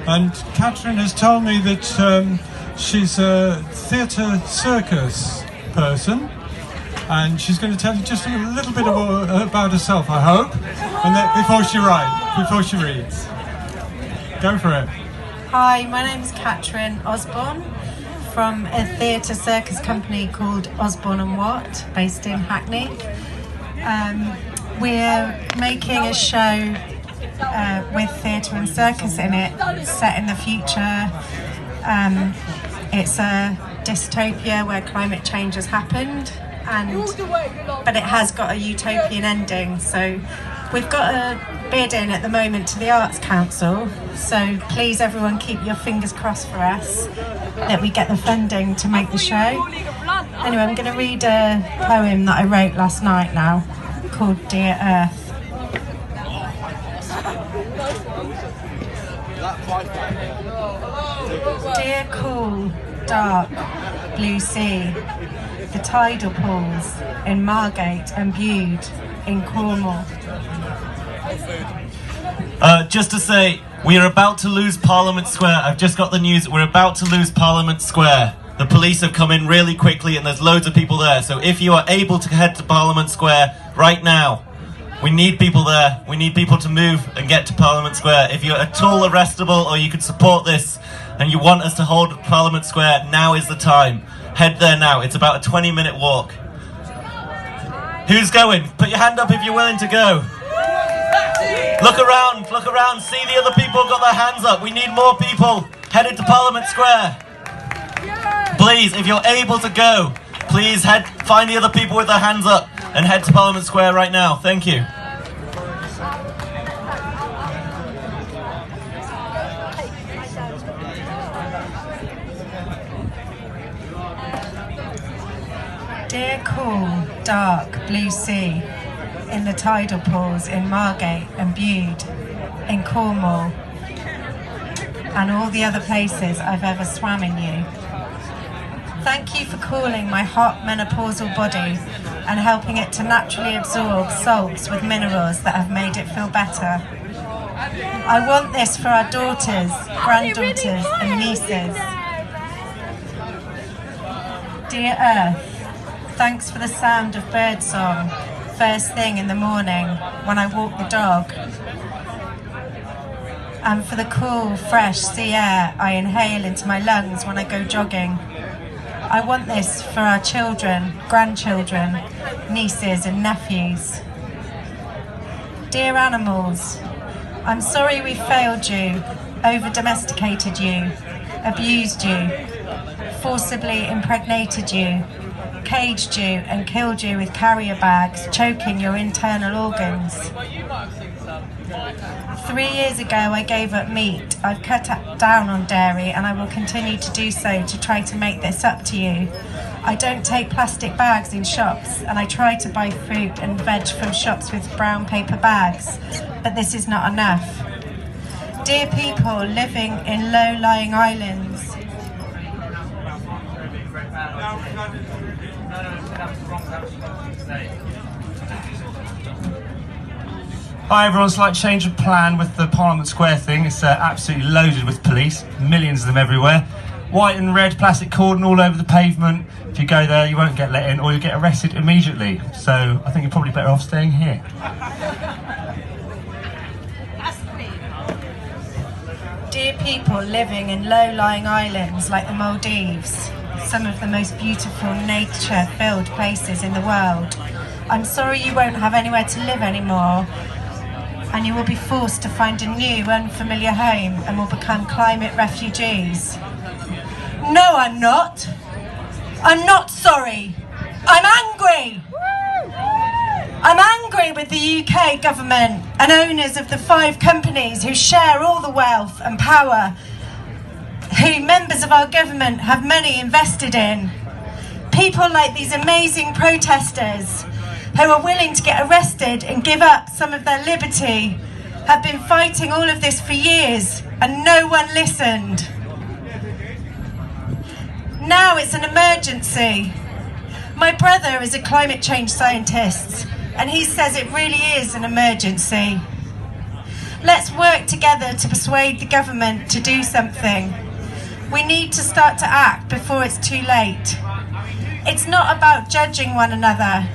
And Catrin has told me that she's a theatre circus person, and she's going to tell you just a little bit about herself, I hope, and then before she reads. Go for it. Hi, my name is Catrin Osborne from a theatre circus company called Osborne&what, based in Hackney. We're making a show with theatre and circus in it, set in the future. It's a dystopia where climate change has happened, but it has got a utopian ending. So we've got a bid in at the moment to the Arts Council, so please everyone keep your fingers crossed for us that we get the funding to make the show. Anyway, I'm going to read a poem that I wrote last night now, called Dear Earth. Dear cool, dark, blue sea, the tidal pools in Margate and Bude in Cornwall. Just to say, we are about to lose Parliament Square. I've just got the news, we're about to lose Parliament Square. The police have come in really quickly and there's loads of people there. So if you are able to head to Parliament Square right now, we need people there. We need people to move and get to Parliament Square. If you're at all arrestable or you can support this and you want us to hold Parliament Square, now is the time. Head there now. It's about a 20-minute walk. Who's going? Put your hand up if you're willing to go. Look around, see the other people got their hands up. We need more people headed to Parliament Square. Please, if you're able to go, please find the other people with their hands up and head to Parliament Square right now. Thank you. Dear cool, dark, blue sea, in the tidal pools in Margate and Bude, in Cornwall, and all the other places I've ever swam in you. Thank you for cooling my hot menopausal body and helping it to naturally absorb salts with minerals that have made it feel better. I want this for our daughters, granddaughters and nieces. Dear Earth, thanks for the sound of birdsong first thing in the morning when I walk the dog, and for the cool, fresh sea air I inhale into my lungs when I go jogging. I want this for our children, grandchildren, nieces and nephews. Dear animals, I'm sorry we failed you, over-domesticated you, abused you, forcibly impregnated you, caged you and killed you with carrier bags, choking your internal organs. 3 years ago I gave up meat. I've cut down on dairy and I will continue to do so to try to make this up to you. I don't take plastic bags in shops and I try to buy fruit and veg from shops with brown paper bags, but this is not enough. Dear people living in low-lying islands, Hi everyone, slight change of plan with the Parliament Square thing. It's absolutely loaded with police, millions of them everywhere. White and red plastic cordon all over the pavement. If you go there you won't get let in or you'll get arrested immediately. So I think you're probably better off staying here. dear people living in low-lying islands like the Maldives, some of the most beautiful nature-filled places in the world, I'm sorry you won't have anywhere to live anymore, and you will be forced to find a new, unfamiliar home and will become climate refugees. No, I'm not. I'm not sorry. I'm angry. I'm angry with the UK government and owners of the 5 companies who share all the wealth and power, who members of our government have money invested in. People like these amazing protesters who are willing to get arrested and give up some of their liberty have been fighting all of this for years and no one listened. Now it's an emergency. My brother is a climate change scientist and he says it really is an emergency. Let's work together to persuade the government to do something. We need to start to act before it's too late. It's not about judging one another,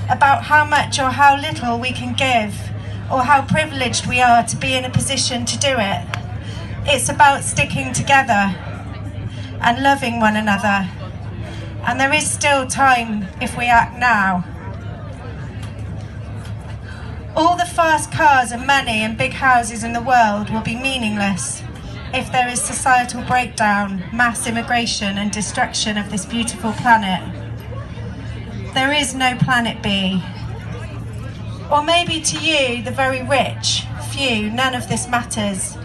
about how much or how little we can give, or how privileged we are to be in a position to do it. It's about sticking together and loving one another. And there is still time if we act now. All the fast cars and money and big houses in the world will be meaningless if there is societal breakdown, mass immigration and destruction of this beautiful planet. There is no planet B. Or maybe to you, the very rich, few, none of this matters.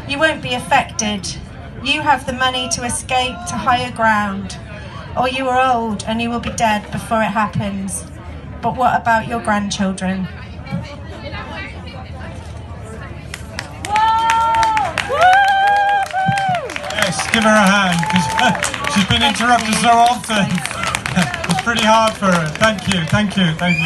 You won't be affected. You have the money to escape to higher ground. Or you are old and you will be dead before it happens. But what about your grandchildren? Yes, give her a hand, because she's been interrupted so often. It's pretty hard for her. Thank you, thank you, thank you.